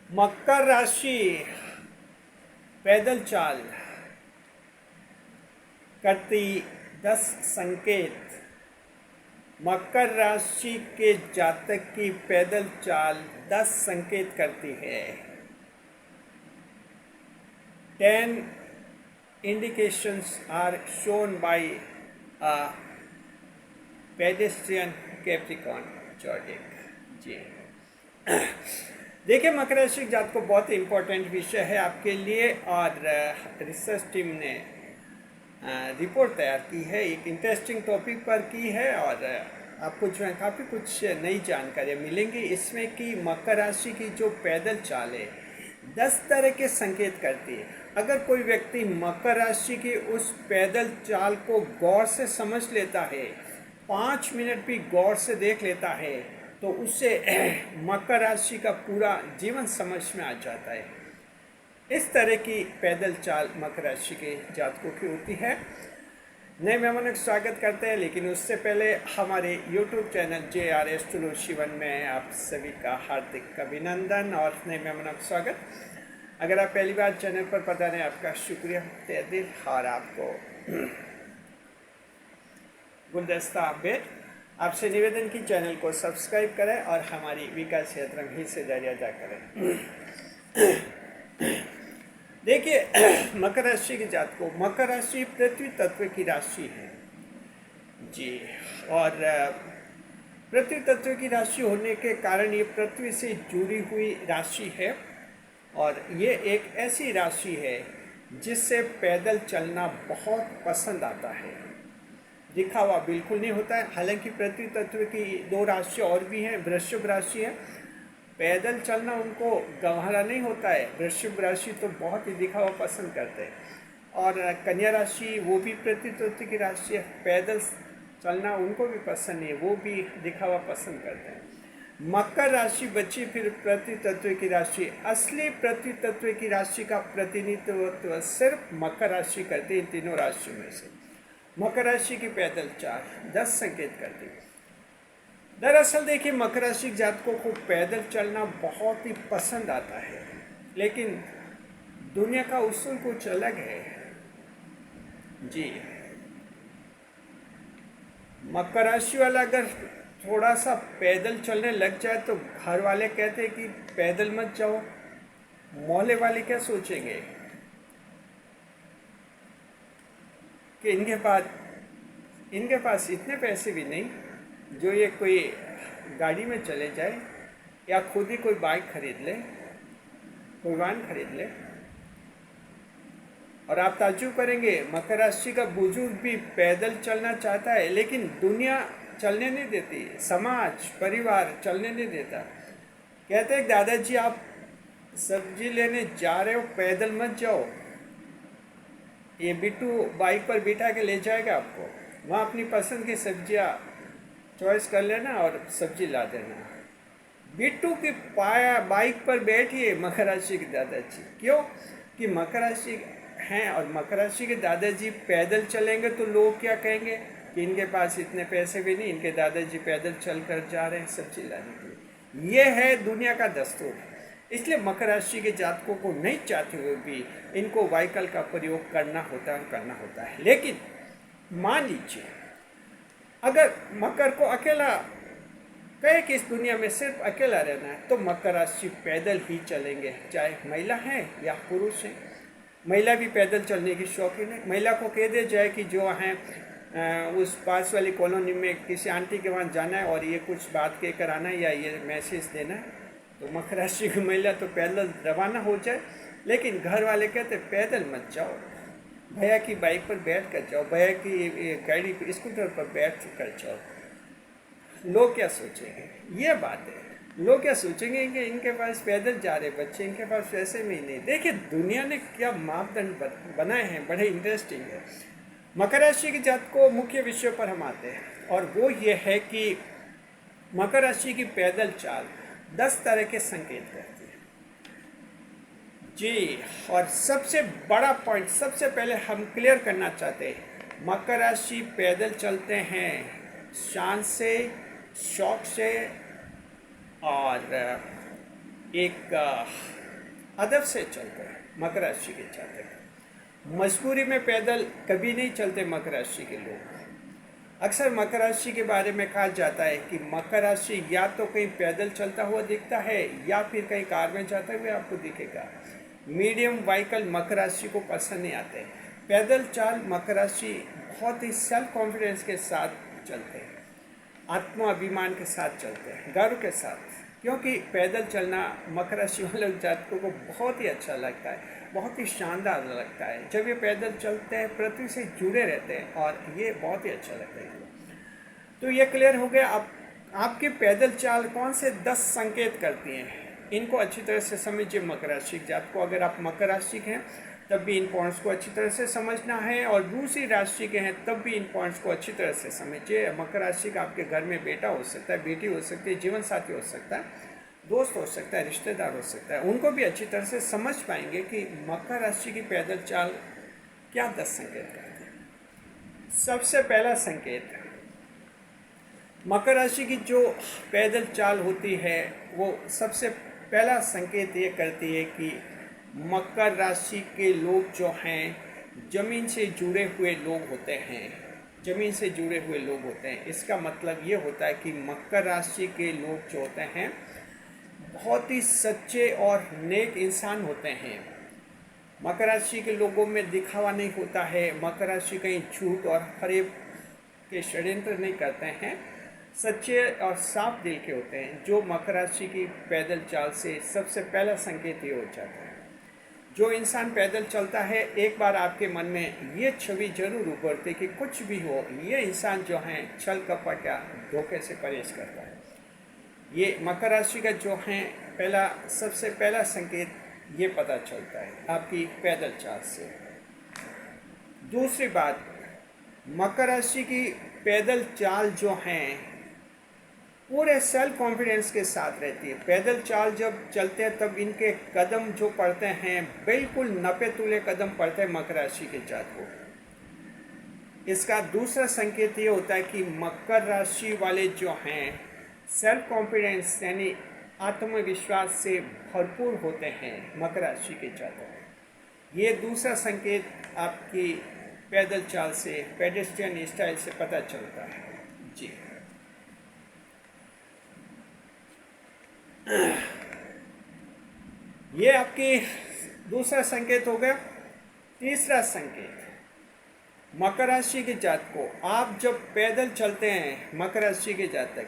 मकर राशि पैदल चाल करती 10 संकेत। मकर राशि के जातक की पैदल चाल 10 संकेत करती है। 10 indications are shown by a pedestrian Capricorn zodiac। जी देखिए, मकर राशि जात को बहुत इम्पोर्टेंट विषय है आपके लिए, और रिसर्च टीम ने रिपोर्ट तैयार की है, एक इंटरेस्टिंग टॉपिक पर की है, और आपको जो है काफ़ी कुछ नई जानकारियाँ मिलेंगी इसमें कि मकर राशि की जो पैदल चाल है 10 तरह के संकेत करती है। अगर कोई व्यक्ति मकर राशि की उस पैदल चाल को गौर से समझ लेता है, 5 मिनट भी गौर से देख लेता है, तो उससे मकर राशि का पूरा जीवन समझ में आ जाता है। इस तरह की पैदल चाल मकर राशि के जातकों की होती है। नए मेहमानों का स्वागत करते हैं, लेकिन उससे पहले हमारे YouTube channel JR astrology Shivan में आप सभी का हार्दिक अभिनंदन और नए मेहमानों का स्वागत। अगर आप पहली बार चैनल पर पता नहीं, आपका शुक्रिया तहे दिल, और आपको गुलदस्ता भेंट। आपसे निवेदन की चैनल को सब्सक्राइब करें और हमारी विकास यात्रा में हिस्सेदारी अदा करें। देखिए, मकर राशि के जात को, मकर राशि पृथ्वी तत्व की राशि है जी, और पृथ्वी तत्व की राशि होने के कारण ये पृथ्वी से जुड़ी हुई राशि है, और ये एक ऐसी राशि है जिससे पैदल चलना बहुत पसंद आता है। दिखावा बिल्कुल नहीं होता है। हालांकि पृथ्वी तत्व की 2 राशि और भी हैं, वृषभ राशि है, पैदल चलना उनको गंवारा नहीं होता है। वृषभ राशि तो बहुत ही दिखावा पसंद करते हैं, और कन्या राशि वो भी पृथ्वी तत्व की राशि है, पैदल चलना उनको भी पसंद नहीं है, वो भी दिखावा पसंद करते हैं। मकर राशि बची फिर पृथ्वी तत्व की राशि। असली पृथ्वी तत्व की राशि का प्रतिनिधित्व सिर्फ मकर राशि करती है। इन तीनों राशियों में से मकर राशि की पैदल चाल 10 संकेत करती है। दरअसल देखिए, मकर राशि जातकों को पैदल चलना बहुत ही पसंद आता है, लेकिन दुनिया का उसूल कुछ अलग है जी। मकर राशि वाला अगर थोड़ा सा पैदल चलने लग जाए तो घर वाले कहते हैं कि पैदल मत जाओ। मोहल्ले वाले क्या सोचेंगे कि इनके पास इतने पैसे भी नहीं जो ये कोई गाड़ी में चले जाए, या खुद ही कोई बाइक खरीद ले, कोई वाहन खरीद ले। और आप ताज्जुब करेंगे, मकर राशि का बुजुर्ग भी पैदल चलना चाहता है, लेकिन दुनिया चलने नहीं देती, समाज परिवार चलने नहीं देता। कहते हैं दादाजी आप सब्जी लेने जा रहे हो, पैदल मत जाओ, ये बिट्टू बाइक पर बिठा के ले जाएगा आपको, वहाँ अपनी पसंद की सब्जियाँ चॉइस कर लेना और सब्जी ला देना। बिट्टू की बाइक पर बैठिए मकर राशि के दादाजी। क्यों? कि मकर राशि हैं और मकर राशि के दादाजी पैदल चलेंगे तो लोग क्या कहेंगे कि इनके पास इतने पैसे भी नहीं, इनके दादाजी पैदल चल कर जा रहे हैं सब्जी लाने के लिए। ये है दुनिया का दस्तूर। इसलिए मकर राशि के जातकों को नहीं चाहते हुए भी इनको व्हीकल का प्रयोग करना होता है। लेकिन मान लीजिए, अगर मकर को अकेला कहे कि इस दुनिया में सिर्फ अकेला रहना है, तो मकर राशि पैदल ही चलेंगे, चाहे महिला है या पुरुष है। महिला भी पैदल चलने की शौकीन है। महिला को कह दिया जाए कि जो है उस पास वाली कॉलोनी में किसी आंटी के वहाँ जाना है और ये कुछ बात कह कर आना है या ये मैसेज देना है, तो मकर राशि की महिला तो पैदल रवाना हो जाए। लेकिन घर वाले कहते पैदल मत जाओ, भैया की बाइक पर बैठ कर जाओ, भैया की गाड़ी स्कूटर पर बैठ कर जाओ। लोग क्या सोचेंगे? ये बात है, लोग क्या सोचेंगे कि इनके पास पैदल जा रहे बच्चे, इनके पास वैसे में ही नहीं। देखिए, दुनिया ने क्या मापदंड बनाए हैं, बड़े इंटरेस्टिंग है। मकर राशि के जात को मुख्य विषय पर हम आते हैं, और वो ये है कि मकर राशि की पैदल चाल 10 तरह के संकेत करती है जी। और सबसे बड़ा पॉइंट सबसे पहले हम क्लियर करना चाहते हैं, मकर राशि पैदल चलते हैं शान से, शौक से, और एक अदब से चलते हैं मकर राशि के जातक। मजबूरी में पैदल कभी नहीं चलते मकर राशि के लोग। अक्सर मकर राशि के बारे में कहा जाता है कि मकर राशि या तो कहीं पैदल चलता हुआ दिखता है या फिर कहीं कार में जाते हुए आपको दिखेगा। मीडियम व्हीकल मकर राशि को पसंद नहीं आते। पैदल चाल मकर राशि बहुत ही सेल्फ कॉन्फिडेंस के साथ चलते हैं, आत्माभिमान के साथ चलते हैं, गर्व के साथ, क्योंकि पैदल चलना मकर राशि वाले जातकों को बहुत ही अच्छा लगता है, बहुत ही शानदार लगता है। जब ये पैदल चलते हैं पृथ्वी से जुड़े रहते हैं और ये बहुत ही अच्छा लगता है। तो ये क्लियर हो गया। आपकी पैदल चाल कौन से 10 संकेत करती हैं, इनको अच्छी तरह से समझिए मकर राशि के जातकों। अगर आप मकर राशि के हैं तब भी इन पॉइंट्स को अच्छी तरह से समझना है, और दूसरी राशि के हैं तब भी इन पॉइंट्स को अच्छी तरह से समझिए। मकर राशि का आपके घर में बेटा हो सकता है, बेटी हो सकती है, जीवन साथी हो सकता है, दोस्त हो सकता है, रिश्तेदार हो सकता है, उनको भी अच्छी तरह से समझ पाएंगे कि मकर राशि की पैदल चाल क्या 10 संकेत करते हैं। सबसे पहला संकेत, मकर राशि की जो पैदल चाल होती है वो सबसे पहला संकेत ये करती है कि मकर राशि के लोग जो हैं ज़मीन से जुड़े हुए लोग होते हैं, ज़मीन से जुड़े हुए लोग होते हैं। इसका मतलब ये होता है कि मकर राशि के लोग जो होते हैं बहुत ही सच्चे और नेक इंसान होते हैं। मकर राशि के लोगों में दिखावा नहीं होता है। मकर राशि कहीं झूठ और फरेब के षड्यंत्र नहीं करते हैं, सच्चे और साफ दिल के होते हैं। जो मकर राशि की पैदल चाल से सबसे पहला संकेत ये हो जाता है। जो इंसान पैदल चलता है, एक बार आपके मन में ये छवि जरूर उभरती कि कुछ भी हो, ये इंसान जो है छल कपट या धोखे से परहेज करता है। ये मकर राशि का जो है सबसे पहला संकेत ये पता चलता है आपकी पैदल चाल से। दूसरी बात, मकर राशि की पैदल चाल जो है पूरे सेल्फ कॉन्फिडेंस के साथ रहती है। पैदल चाल जब चलते हैं तब इनके कदम जो पड़ते हैं बिल्कुल नपे तुले कदम पड़ते हैं मकर राशि के जातकों। इसका दूसरा संकेत ये होता है कि मकर राशि वाले जो हैं सेल्फ कॉन्फिडेंस यानी आत्मविश्वास से भरपूर होते हैं मकर राशि के जातक। ये दूसरा संकेत आपकी पैदल चाल से, पेडेस्ट्रियन स्टाइल से पता चलता है जी। ये आपकी दूसरा संकेत हो गया। तीसरा संकेत, मकर राशि के जातकों, आप जब पैदल चलते हैं मकर राशि के जातक,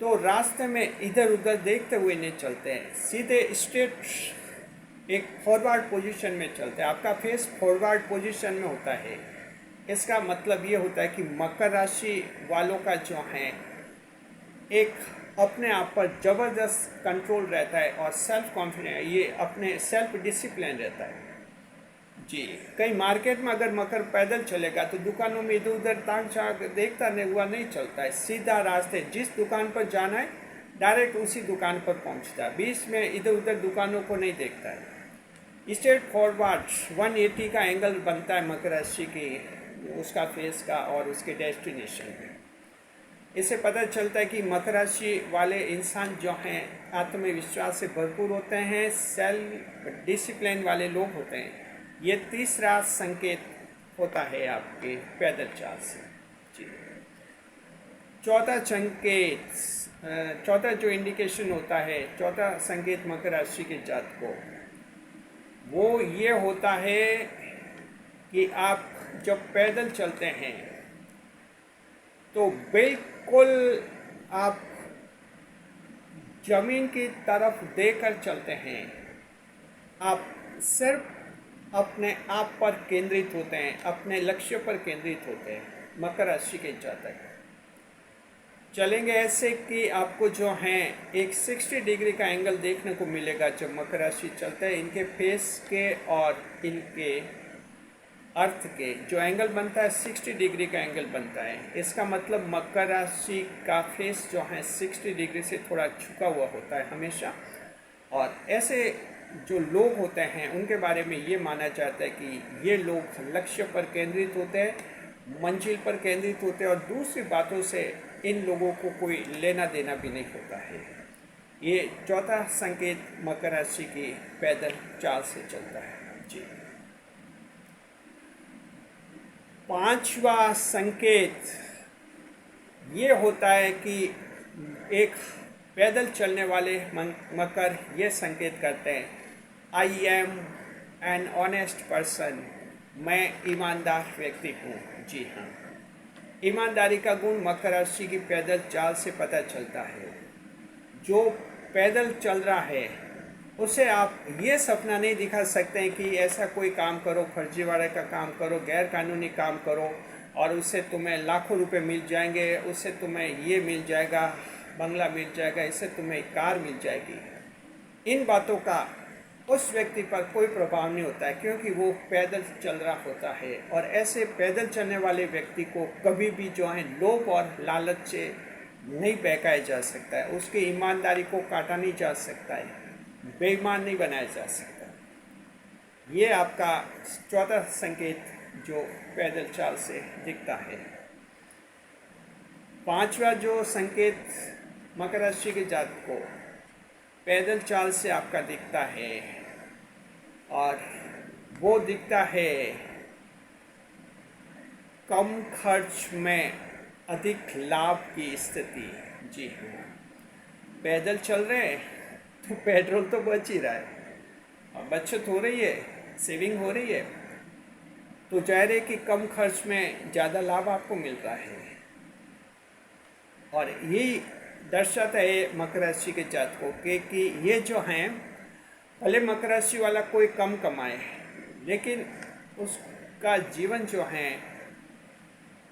तो रास्ते में इधर उधर देखते हुए नहीं चलते हैं, सीधे स्ट्रेट एक फॉरवर्ड पोजीशन में चलते हैं। आपका फेस फॉरवर्ड पोजीशन में होता है। इसका मतलब ये होता है कि मकर राशि वालों का जो है एक अपने आप पर ज़बरदस्त कंट्रोल रहता है और सेल्फ कॉन्फिडेंस, ये अपने सेल्फ डिसिप्लिन रहता है जी। कहीं मार्केट में अगर मकर पैदल चलेगा तो दुकानों में इधर उधर ताक झाँक देखता नहीं हुआ नहीं चलता है, सीधा रास्ते जिस दुकान पर जाना है डायरेक्ट उसी दुकान पर पहुंचता है, बीच में इधर उधर दुकानों को नहीं देखता है। स्ट्रेट फॉरवर्ड 180 का एंगल बनता है मकर राशि की, उसका फेस का और उसके डेस्टिनेशन में। इससे पता चलता है कि मकर राशि वाले इंसान जो हैं आत्मविश्वास से भरपूर होते हैं, सेल्फ डिसिप्लिन वाले लोग होते हैं। ये तीसरा संकेत होता है आपके पैदल चाल से जी। चौथा जो इंडिकेशन होता है, चौथा संकेत मकर राशि के जातकों, वो ये होता है कि आप जब पैदल चलते हैं तो बिल्कुल आप जमीन की तरफ देखकर चलते हैं। आप सिर्फ अपने आप पर केंद्रित होते हैं, अपने लक्ष्य पर केंद्रित होते हैं। मकर राशि के जातक चलेंगे ऐसे कि आपको जो है एक 60 डिग्री का एंगल देखने को मिलेगा जब मकर राशि चलते हैं। इनके फेस के और इनके अर्थ के जो एंगल बनता है 60 डिग्री का एंगल बनता है। इसका मतलब मकर राशि का फेस जो है 60 डिग्री से थोड़ा झुका हुआ होता है हमेशा। और ऐसे जो लोग होते हैं उनके बारे में ये माना जाता है कि ये लोग लक्ष्य पर केंद्रित होते हैं, मंजिल पर केंद्रित होते हैं और दूसरी बातों से इन लोगों को कोई लेना देना भी नहीं होता है। ये चौथा संकेत मकर राशि की पैदल चाल से चलता है जी। पांचवा संकेत ये होता है कि एक पैदल चलने वाले मकर ये संकेत करते हैं, I am an honest person, मैं ईमानदार व्यक्ति हूँ। जी हाँ, ईमानदारी का गुण मकर राशि की पैदल चाल से पता चलता है। जो पैदल चल रहा है उसे आप ये सपना नहीं दिखा सकते हैं कि ऐसा कोई काम करो, फर्जीवाड़े का काम करो, गैर कानूनी काम करो और उससे तुम्हें लाखों रुपए मिल जाएंगे, उससे तुम्हें ये मिल जाएगा, बंगला मिल जाएगा, इससे तुम्हें कार मिल जाएगी। इन बातों का उस व्यक्ति पर कोई प्रभाव नहीं होता है, क्योंकि वो पैदल चल रहा होता है। और ऐसे पैदल चलने वाले व्यक्ति को कभी भी जो है लोभ और लालच से नहीं बहकाया जा सकता है, उसकी ईमानदारी को काटा नहीं जा सकता है, बेईमान नहीं बनाया जा सकता। ये आपका चौथा संकेत जो पैदल चाल से दिखता है। पांचवा जो संकेत मकर राशि के जातक को पैदल चाल से आपका दिखता है और वो दिखता है कम खर्च में अधिक लाभ की स्थिति। जी हाँ, पैदल चल रहे हैं तो पेट्रोल तो बच ही रहा है और बचत हो रही है, सेविंग हो रही है, तो जाहिर है कि कम खर्च में ज़्यादा लाभ आपको मिल रहा है। और यही दर्शाता है मकर राशि के जातकों के कि ये जो हैं, भले मकर राशि वाला कोई कम कमाए लेकिन उसका जीवन जो है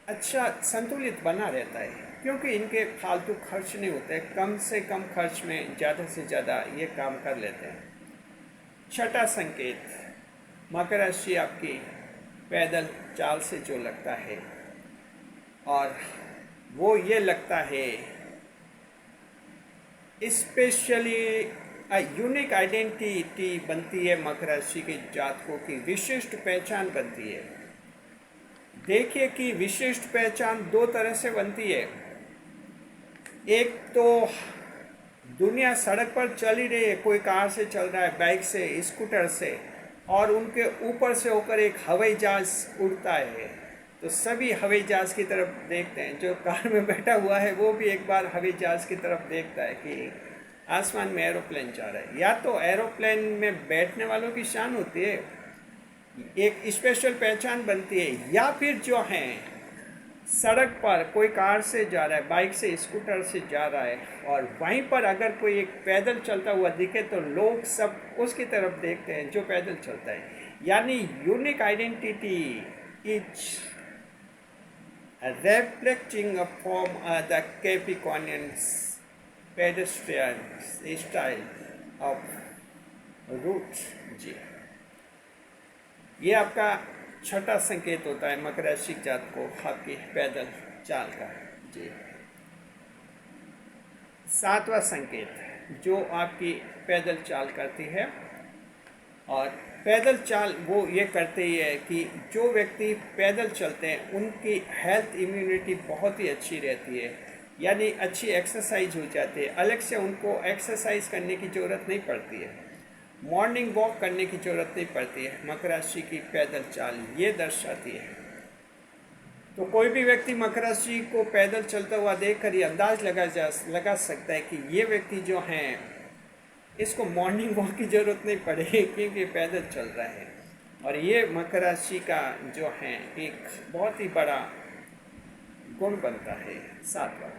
अच्छा संतुलित बना रहता है, क्योंकि इनके फालतू खर्च नहीं होते, कम से कम खर्च में ज़्यादा से ज़्यादा ये काम कर लेते हैं। छठा संकेत मकर राशि आपकी पैदल चाल से जो लगता है और वो ये लगता है स्पेशली यूनिक आइडेंटिटी बनती है, मकर राशि के जातकों की विशिष्ट पहचान बनती है। देखिए कि विशिष्ट पहचान दो तरह से बनती है। एक तो दुनिया सड़क पर चल ही रही है, कोई कार से चल रहा है, बाइक से, स्कूटर से, और उनके ऊपर से होकर एक हवाई जहाज उड़ता है, तो सभी हवाई जहाज की तरफ देखते हैं। जो कार में बैठा हुआ है वो भी एक बार हवाई जहाज की तरफ देखता है कि आसमान में एरोप्लेन जा रहा है। या तो एरोप्लेन में बैठने वालों की शान होती है, एक स्पेशल पहचान बनती है, या फिर जो है सड़क पर कोई कार से जा रहा है, बाइक से, स्कूटर से जा रहा है और वहीं पर अगर कोई एक पैदल चलता हुआ दिखे तो लोग सब उसकी तरफ देखते हैं जो पैदल चलता है। यानी unique identity is reflecting from the Capricornians pedestrian style of route। जी, ये आपका छठा संकेत होता है मकर राशि जात को आपकी पैदल चाल का। जी, सातवां संकेत जो आपकी पैदल चाल करती है, और पैदल चाल वो ये करते ही है कि जो व्यक्ति पैदल चलते हैं उनकी हेल्थ इम्यूनिटी बहुत ही अच्छी रहती है, यानी अच्छी एक्सरसाइज हो जाती है, अलग से उनको एक्सरसाइज करने की ज़रूरत नहीं पड़ती है, मॉर्निंग वॉक करने की ज़रूरत नहीं पड़ती है। मकर राशि की पैदल चाल ये दर्शाती है। तो कोई भी व्यक्ति मकर राशि को पैदल चलता हुआ देखकर ये अंदाज लगा सकता है कि ये व्यक्ति जो हैं इसको मॉर्निंग वॉक की ज़रूरत नहीं पड़ेगी, क्योंकि पैदल चल रहा है। और ये मकर राशि का जो है एक बहुत ही बड़ा गुण बनता है। सातवां,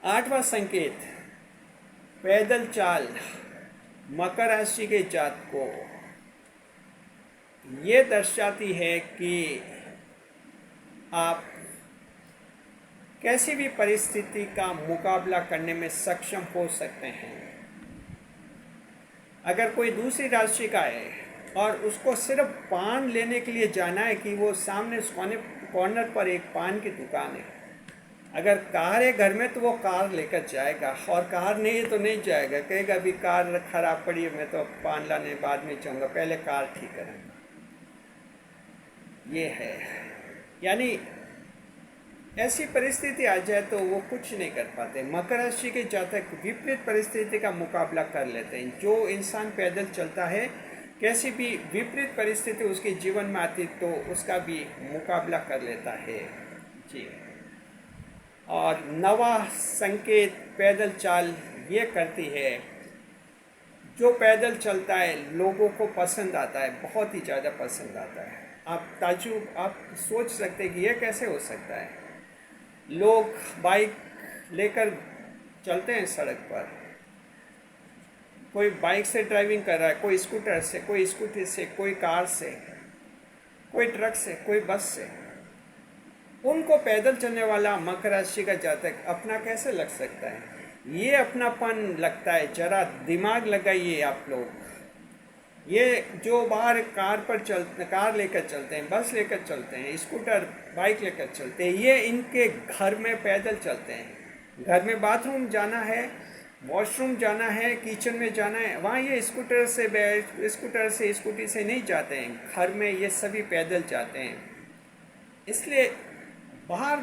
आठवां संकेत पैदल चाल मकर राशि के जात को ये दर्शाती है कि आप कैसी भी परिस्थिति का मुकाबला करने में सक्षम हो सकते हैं। अगर कोई दूसरी राशि का है और उसको सिर्फ पान लेने के लिए जाना है कि वो सामने कॉर्नर पर एक पान की दुकान है, अगर कार है घर में तो वो कार लेकर जाएगा, और कार नहीं है तो नहीं जाएगा, कहेगा अभी कार खराब पड़ी है, मैं तो पान लाने बाद में जाऊँगा, पहले कार ठीक करेंगे। ये है, यानी ऐसी परिस्थिति आ जाए तो वो कुछ नहीं कर पाते। मकर राशि के जातक विपरीत परिस्थिति का मुकाबला कर लेते हैं। जो इंसान पैदल चलता है, कैसी भी विपरीत परिस्थिति उसके जीवन में आती तो उसका भी मुकाबला कर लेता है जी। और नवा संकेत पैदल चाल ये करती है, जो पैदल चलता है लोगों को पसंद आता है, बहुत ही ज़्यादा पसंद आता है। आप सोच सकते हैं कि ये कैसे हो सकता है। लोग बाइक लेकर चलते हैं सड़क पर, कोई बाइक से ड्राइविंग कर रहा है, कोई स्कूटर से, कोई स्कूटी से, कोई कार से, कोई ट्रक से, कोई बस से। उनको पैदल चलने वाला मकर राशि का जातक अपना कैसे लग सकता है? ये अपनापन लगता है। जरा दिमाग लगाइए आप लोग। ये जो बाहर कार लेकर चलते हैं, बस लेकर चलते हैं, स्कूटर बाइक लेकर चलते हैं, ये इनके घर में पैदल चलते हैं। घर में बाथरूम जाना है, वॉशरूम जाना है, किचन में जाना है, वहाँ ये स्कूटर से स्कूटी से नहीं जाते हैं। घर में ये सभी पैदल जाते हैं। इसलिए बाहर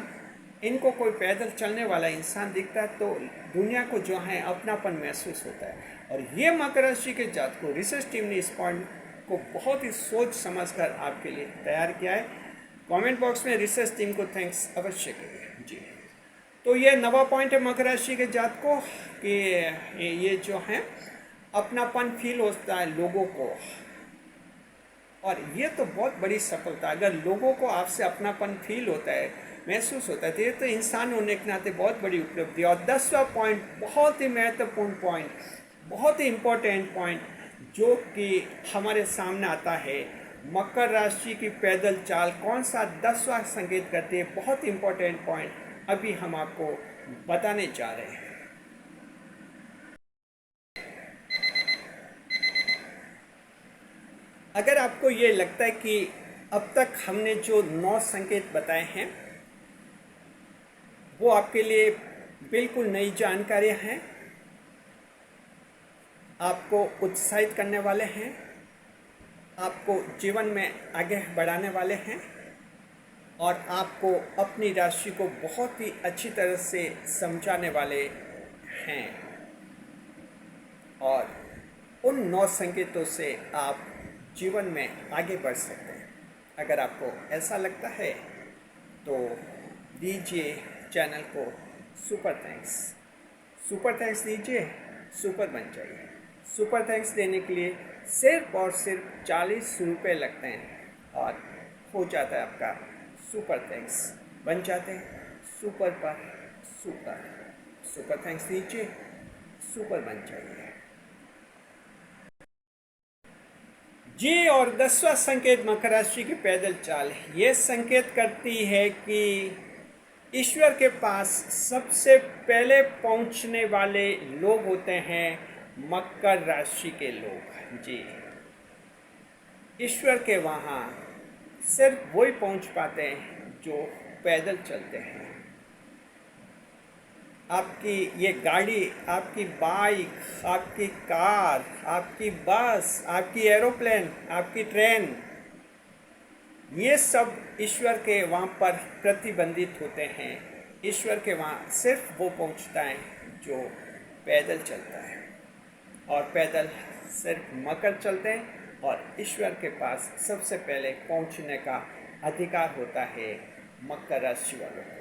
इनको कोई पैदल चलने वाला इंसान दिखता है तो दुनिया को जो है अपनापन महसूस होता है। और ये मकर राशि के जातक को रिसर्च टीम ने इस पॉइंट को बहुत ही सोच समझकर आपके लिए तैयार किया है। कमेंट बॉक्स में रिसर्च टीम को थैंक्स अवश्य करिए जी। तो ये नवा पॉइंट है मकर राशि के जातक को कि ये जो है अपनापन फील होता है लोगों को, और ये तो बहुत बड़ी सफलता। अगर लोगों को आपसे अपनापन फील होता है, महसूस होता है, तो ये तो इंसान होने के नाते बहुत बड़ी उपलब्धि। और 10वां पॉइंट बहुत ही महत्वपूर्ण पॉइंट, बहुत ही इम्पोर्टेंट पॉइंट जो कि हमारे सामने आता है, मकर राशि की पैदल चाल कौन सा 10वां संकेत करती है। बहुत इम्पोर्टेंट पॉइंट अभी हम आपको बताने जा रहे हैं। अगर आपको ये लगता है कि अब तक हमने जो 9 संकेत बताए हैं वो आपके लिए बिल्कुल नई जानकारियां हैं, आपको उत्साहित करने वाले हैं, आपको जीवन में आगे बढ़ाने वाले हैं, और आपको अपनी राशि को बहुत ही अच्छी तरह से समझाने वाले हैं। और उन 9 संकेतों से आप जीवन में आगे बढ़ सकते हैं। अगर आपको ऐसा लगता है तो दीजिए चैनल को सुपर थैंक्स दीजिए, सुपर बन जाइए। सुपर थैंक्स देने के लिए सिर्फ और सिर्फ 40 रुपये लगते हैं और हो जाता है आपका सुपर थैंक्स। बन जाते हैं सुपर पर सुपर। सुपर थैंक्स दीजिए, सुपर बन जाइए जी। और 10वां संकेत मकर राशि की पैदल चाल, ये संकेत करती है कि ईश्वर के पास सबसे पहले पहुंचने वाले लोग होते हैं मकर राशि के लोग जी। ईश्वर के वहाँ सिर्फ वही पहुंच पाते हैं जो पैदल चलते हैं। आपकी ये गाड़ी, आपकी बाइक, आपकी कार, आपकी बस, आपकी एरोप्लेन, आपकी ट्रेन, ये सब ईश्वर के वहाँ पर प्रतिबंधित होते हैं। ईश्वर के वहाँ सिर्फ वो पहुँचता है जो पैदल चलता है, और पैदल सिर्फ मकर चलते हैं, और ईश्वर के पास सबसे पहले पहुँचने का अधिकार होता है मकर राशि वालों को।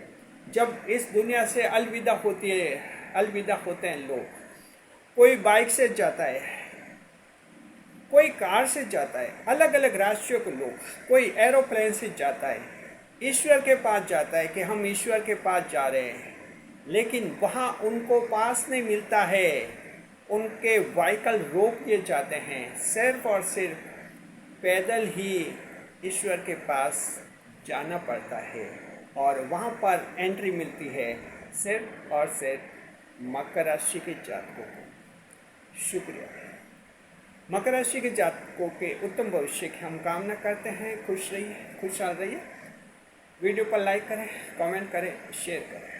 जब इस दुनिया से अलविदा होते हैं लोग, कोई बाइक से जाता है, कोई कार से जाता है, अलग अलग राशियों के लोग, कोई एरोप्लेन से जाता है, ईश्वर के पास जाता है कि हम ईश्वर के पास जा रहे हैं, लेकिन वहाँ उनको पास नहीं मिलता है। उनके व्हीकल रोक दिए जाते हैं। सिर्फ और सिर्फ पैदल ही ईश्वर के पास जाना पड़ता है, और वहाँ पर एंट्री मिलती है सिर्फ और सिर्फ मकर राशि के जातकों को। शुक्रिया। मकर राशि के जातकों के उत्तम भविष्य की हम कामना करते हैं। खुश रहिए, खुशहाल रहिए। वीडियो पर लाइक करें, कमेंट करें, शेयर करें।